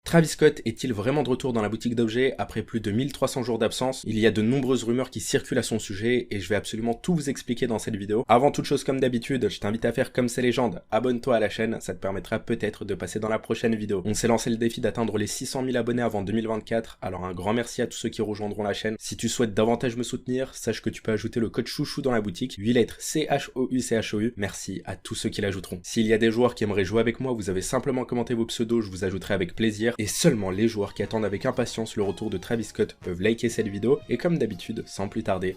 Travis Scott est-il vraiment de retour dans la boutique d'objets après plus de 1300 jours d'absence? Il y a de nombreuses rumeurs qui circulent à son sujet et je vais absolument tout vous expliquer dans cette vidéo. Avant toute chose, comme d'habitude, je t'invite à faire comme ces légendes. Abonne-toi à la chaîne, ça te permettra peut-être de passer dans la prochaine vidéo. On s'est lancé le défi d'atteindre les 600 000 abonnés avant 2024, alors un grand merci à tous ceux qui rejoindront la chaîne. Si tu souhaites davantage me soutenir, sache que tu peux ajouter le code chouchou dans la boutique, 8 lettres CHOU. Merci à tous ceux qui l'ajouteront. S'il y a des joueurs qui aimeraient jouer avec moi, vous avez simplement commenté vos pseudos, je vous ajouterai avec plaisir. Et seulement les joueurs qui attendent avec impatience le retour de Travis Scott peuvent liker cette vidéo. Et comme d'habitude, sans plus tarder,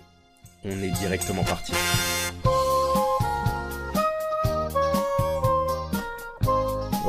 on est directement parti.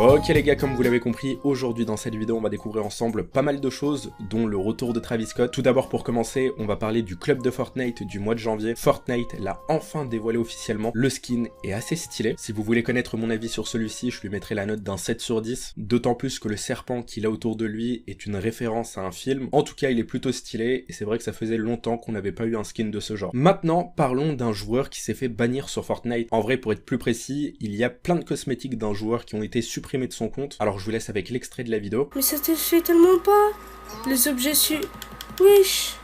Ok les gars, comme vous l'avez compris, aujourd'hui dans cette vidéo on va découvrir ensemble pas mal de choses, dont le retour de Travis Scott. Tout d'abord pour commencer, on va parler du club de Fortnite du mois de janvier. Fortnite l'a enfin dévoilé officiellement, le skin est assez stylé. Si vous voulez connaître mon avis sur celui-ci, je lui mettrai la note d'un 7 sur 10, d'autant plus que le serpent qu'il a autour de lui est une référence à un film. En tout cas il est plutôt stylé, et c'est vrai que ça faisait longtemps qu'on n'avait pas eu un skin de ce genre. Maintenant, parlons d'un joueur qui s'est fait bannir sur Fortnite. En vrai, pour être plus précis, il y a plein de cosmétiques d'un joueur qui ont été supprimés de son compte. Alors je vous laisse avec l'extrait de la vidéo. Mais ça te fait tellement pas. Les objets Wesh.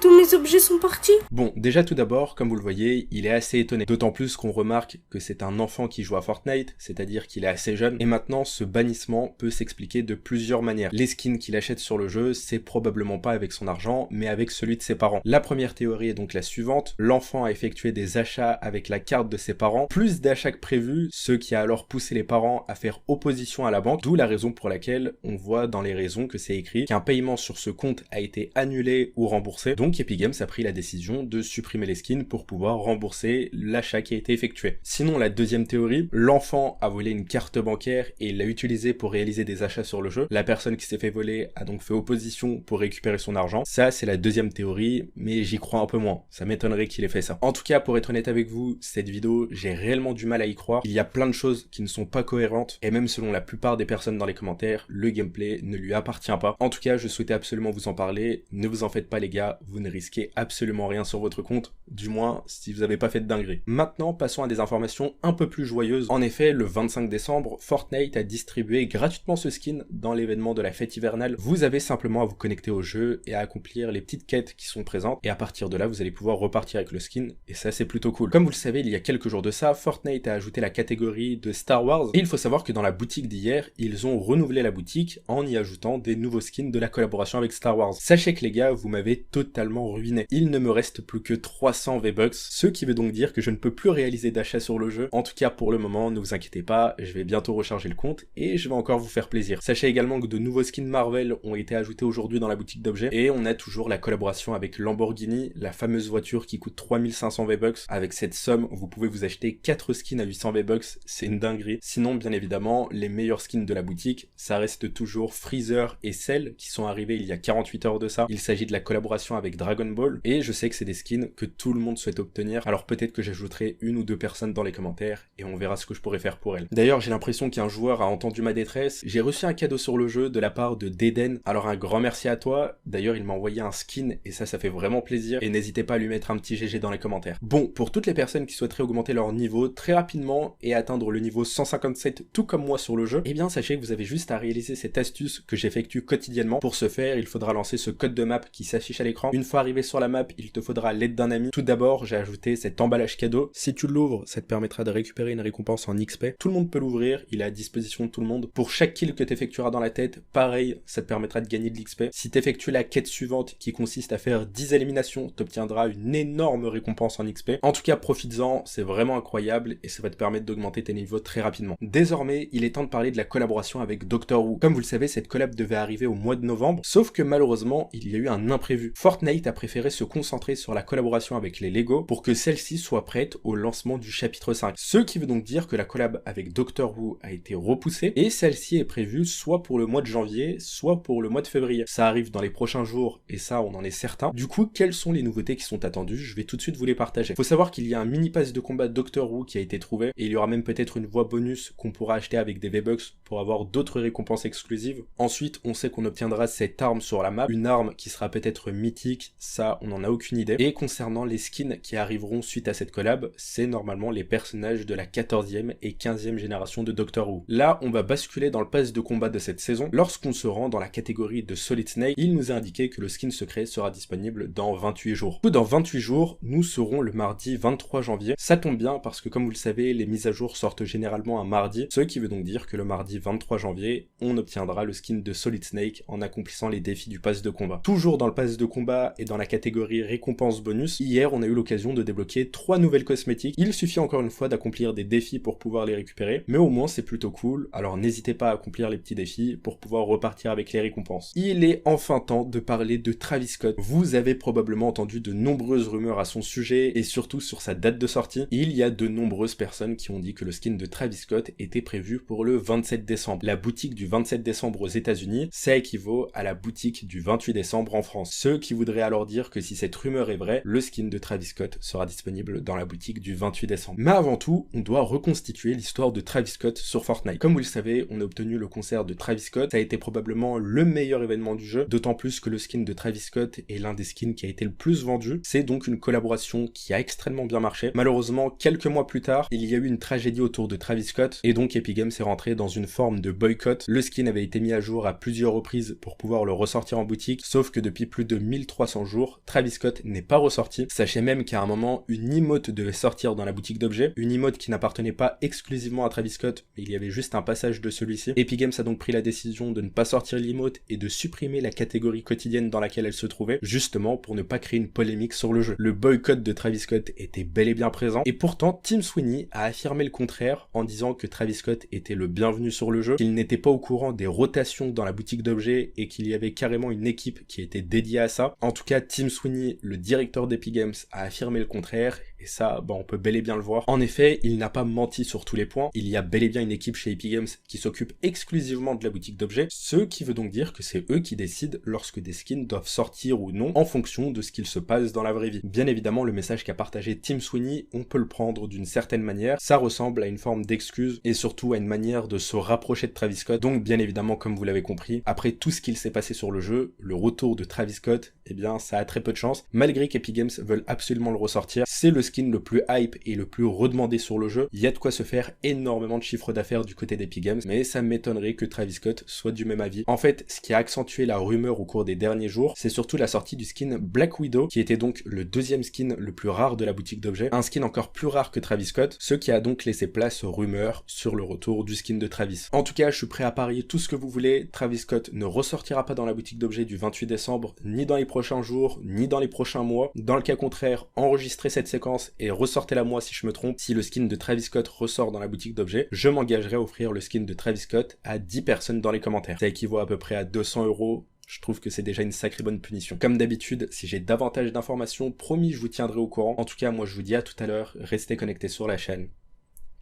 Tous mes objets sont partis. Bon, déjà tout d'abord, comme vous le voyez, il est assez étonné. D'autant plus qu'on remarque que c'est un enfant qui joue à Fortnite, c'est-à-dire qu'il est assez jeune. Et maintenant, ce bannissement peut s'expliquer de plusieurs manières. Les skins qu'il achète sur le jeu, c'est probablement pas avec son argent, mais avec celui de ses parents. La première théorie est donc la suivante. L'enfant a effectué des achats avec la carte de ses parents, plus d'achats que prévu, ce qui a alors poussé les parents à faire opposition à la banque, d'où la raison pour laquelle on voit dans les raisons que c'est écrit qu'un paiement sur ce compte a été annulé ou remboursé. Donc Epic Games a pris la décision de supprimer les skins pour pouvoir rembourser l'achat qui a été effectué. Sinon, la deuxième théorie, l'enfant a volé une carte bancaire et il l'a utilisée pour réaliser des achats sur le jeu. La personne qui s'est fait voler a donc fait opposition pour récupérer son argent. Ça, c'est la deuxième théorie, mais j'y crois un peu moins. Ça m'étonnerait qu'il ait fait ça. En tout cas, pour être honnête avec vous, cette vidéo, j'ai réellement du mal à y croire. Il y a plein de choses qui ne sont pas cohérentes et même selon la plupart des personnes dans les commentaires, le gameplay ne lui appartient pas. En tout cas, je souhaitais absolument vous en parler. Ne vous en faites pas les gars, vous ne risquez absolument rien sur votre compte, du moins si vous n'avez pas fait de dinguerie. Maintenant, passons à des informations un peu plus joyeuses. En effet, le 25 décembre, Fortnite a distribué gratuitement ce skin dans l'événement de la fête hivernale. Vous avez simplement à vous connecter au jeu et à accomplir les petites quêtes qui sont présentes, et à partir de là, vous allez pouvoir repartir avec le skin, et ça c'est plutôt cool. Comme vous le savez, il y a quelques jours de ça, Fortnite a ajouté la catégorie de Star Wars, et il faut savoir que dans la boutique d'hier, ils ont renouvelé la boutique en y ajoutant des nouveaux skins de la collaboration avec Star Wars. Sachez que les gars, vous m'avez totalement ruiné. Il ne me reste plus que 300 V-Bucks, ce qui veut donc dire que je ne peux plus réaliser d'achat sur le jeu. En tout cas pour le moment, ne vous inquiétez pas, je vais bientôt recharger le compte et je vais encore vous faire plaisir. Sachez également que de nouveaux skins Marvel ont été ajoutés aujourd'hui dans la boutique d'objets, et on a toujours la collaboration avec Lamborghini, la fameuse voiture qui coûte 3500 V-Bucks. Avec cette somme, vous pouvez vous acheter 4 skins à 800 V-Bucks, c'est une dinguerie. Sinon, bien évidemment, les meilleurs skins de la boutique, ça reste toujours Freezer et Cell, qui sont arrivés il y a 48 heures de ça. Il s'agit de la collaboration avec Dragon Ball, et je sais que c'est des skins que tout le monde souhaite obtenir, alors peut-être que j'ajouterai une ou deux personnes dans les commentaires et on verra ce que je pourrais faire pour elles. D'ailleurs, j'ai l'impression qu'un joueur a entendu ma détresse. J'ai reçu un cadeau sur le jeu de la part de Deden, alors un grand merci à toi. D'ailleurs, il m'a envoyé un skin et ça fait vraiment plaisir, et n'hésitez pas à lui mettre un petit GG dans les commentaires. Bon, pour toutes les personnes qui souhaiteraient augmenter leur niveau très rapidement et atteindre le niveau 157 tout comme moi sur le jeu, eh bien sachez que vous avez juste à réaliser cette astuce que j'effectue quotidiennement. Pour ce faire, il faudra lancer ce code de map qui s'affiche à l'écran. Une fois arrivé sur la map, il te faudra l'aide d'un ami. Tout d'abord, j'ai ajouté cet emballage cadeau. Si tu l'ouvres, ça te permettra de récupérer une récompense en XP. Tout le monde peut l'ouvrir, il est à disposition de tout le monde. Pour chaque kill que tu effectueras dans la tête, pareil, ça te permettra de gagner de l'XP. Si tu effectues la quête suivante qui consiste à faire 10 éliminations, tu obtiendras une énorme récompense en XP. En tout cas, profites-en, c'est vraiment incroyable et ça va te permettre d'augmenter tes niveaux très rapidement. Désormais, il est temps de parler de la collaboration avec Doctor Who. Comme vous le savez, cette collab devait arriver au mois de novembre, sauf que malheureusement, il y a eu un imprévu. Fortnite a préféré se concentrer sur la collaboration avec les Lego pour que celle-ci soit prête au lancement du chapitre 5. Ce qui veut donc dire que la collab avec Doctor Who a été repoussée et celle-ci est prévue soit pour le mois de janvier, soit pour le mois de février. Ça arrive dans les prochains jours et ça on en est certain. Du coup, quelles sont les nouveautés qui sont attendues? Je vais tout de suite vous les partager. Faut savoir qu'il y a un mini pass de combat Doctor Who qui a été trouvé et il y aura même peut-être une voix bonus qu'on pourra acheter avec des V-Bucks pour avoir d'autres récompenses exclusives. Ensuite, on sait qu'on obtiendra cette arme sur la map, une arme qui sera peut-être mythique, ça on n'en a aucune idée. Et concernant les skins qui arriveront suite à cette collab, c'est normalement les personnages de la 14e et 15e génération de Doctor Who. Là, on va basculer dans le pass de combat de cette saison. Lorsqu'on se rend dans la catégorie de Solid Snake, il nous a indiqué que le skin secret sera disponible dans 28 jours. Dans 28 jours, nous serons le mardi 23 janvier. Ça tombe bien parce que comme vous le savez, les mises à jour sortent généralement un mardi, ce qui veut donc dire que le mardi 23 janvier, on obtiendra le skin de Solid Snake en accomplissant les défis du pass de combat. Toujours dans le pass de combat et dans la catégorie récompense bonus, hier on a eu l'occasion de débloquer 3 nouvelles cosmétiques. Il suffit encore une fois d'accomplir des défis pour pouvoir les récupérer, mais au moins c'est plutôt cool, alors n'hésitez pas à accomplir les petits défis pour pouvoir repartir avec les récompenses. Il est enfin temps de parler de Travis Scott. Vous avez probablement entendu de nombreuses rumeurs à son sujet et surtout sur sa date de sortie. Il y a de nombreuses personnes qui ont dit que le skin de Travis Scott était prévu pour le 27 décembre. La boutique du 27 décembre aux États-Unis, ça équivaut à la boutique du 28 décembre en France. Ce qui voudrait alors dire que si cette rumeur est vraie, le skin de Travis Scott sera disponible dans la boutique du 28 décembre. Mais avant tout, on doit reconstituer l'histoire de Travis Scott sur Fortnite. Comme vous le savez, on a obtenu le concert de Travis Scott, ça a été probablement le meilleur événement du jeu, d'autant plus que le skin de Travis Scott est l'un des skins qui a été le plus vendu. C'est donc une collaboration qui a extrêmement bien marché. Malheureusement, quelques mois plus tard, il y a eu une tragédie autour de Travis Scott, et donc Epic Games est rentré dans une forme de boycott. Le skin avait été mis à jour à plusieurs reprises pour pouvoir le ressortir en boutique, sauf que depuis plus de 1300 jours, Travis Scott n'est pas ressorti. Sachez même qu'à un moment, une emote devait sortir dans la boutique d'objets, une emote qui n'appartenait pas exclusivement à Travis Scott, mais il y avait juste un passage de celui-ci. Epic Games a donc pris la décision de ne pas sortir l'emote et de supprimer la catégorie quotidienne dans laquelle elle se trouvait, justement pour ne pas créer une polémique sur le jeu. Le boycott de Travis Scott était bel et bien présent, et pourtant Tim Sweeney a affirmé le contraire en disant que Travis Scott était le bienvenu sur le jeu, qu'il n'était pas au courant des rotations dans la boutique d'objets et qu'il y avait carrément une équipe qui était dédiée à ça. En tout cas, Tim Sweeney, le directeur d'Epic Games, a affirmé le contraire, et ça, on peut bel et bien le voir. En effet, il n'a pas menti sur tous les points, il y a bel et bien une équipe chez Epic Games qui s'occupe exclusivement de la boutique d'objets, ce qui veut donc dire que c'est eux qui décident lorsque des skins doivent sortir ou non en fonction de ce qu'il se passe dans la vraie vie. Bien évidemment, le message qu'a partagé Tim Sweeney, on peut le prendre d'une certaine manière, ça ressemble à une forme d'excuse et surtout à une manière de se rapprocher de Travis Scott. Donc bien évidemment, comme vous l'avez compris, après tout ce qu'il s'est passé sur le jeu, le retour de Travis Scott, eh bien ça a très peu de chance, malgré qu'Epic Games veulent absolument le ressortir. C'est le skin le plus hype et le plus redemandé sur le jeu, il y a de quoi se faire énormément de chiffre d'affaires du côté d'Epic Games, mais ça m'étonnerait que Travis Scott soit du même avis. En fait, ce qui a accentué la rumeur au cours des derniers jours, c'est surtout la sortie du skin Black Widow, qui était donc le deuxième skin le plus rare de la boutique d'objets, un skin encore plus rare que Travis Scott, ce qui a donc laissé place aux rumeurs sur le retour du skin de Travis. En tout cas, je suis prêt à parier tout ce que vous voulez, Travis Scott ne ressortira pas dans la boutique d'objets du 28 décembre, ni dans les prochains jours, ni dans les prochains mois. Dans le cas contraire, enregistrez cette séquence et ressortez-la moi si je me trompe. Si le skin de Travis Scott ressort dans la boutique d'objets, je m'engagerai à offrir le skin de Travis Scott à 10 personnes dans les commentaires. Ça équivaut à peu près à 200 €. Je trouve que c'est déjà une sacrée bonne punition. Comme d'habitude, si j'ai davantage d'informations, promis, je vous tiendrai au courant. En tout cas, moi je vous dis à tout à l'heure, restez connectés sur la chaîne.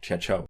Ciao ciao.